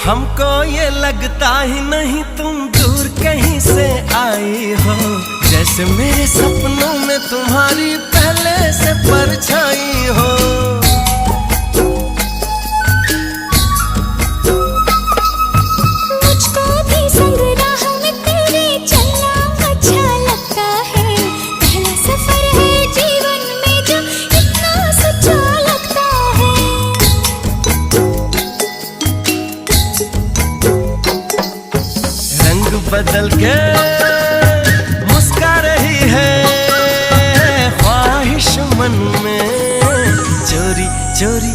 हमको ये लगता ही नहीं तुम दूर कहीं से आई हो, जैसे मेरे सपनों में तुम्हारी पहले से परछाई हो। मुझको भी संग राह में तेरे चलना अच्छा लगता है, पहला सफर है जीवन में जो इतना सच्चा लगता है। रंग बदल के मुस्का रही है ख्वाहिश मन में, चोरी चोरी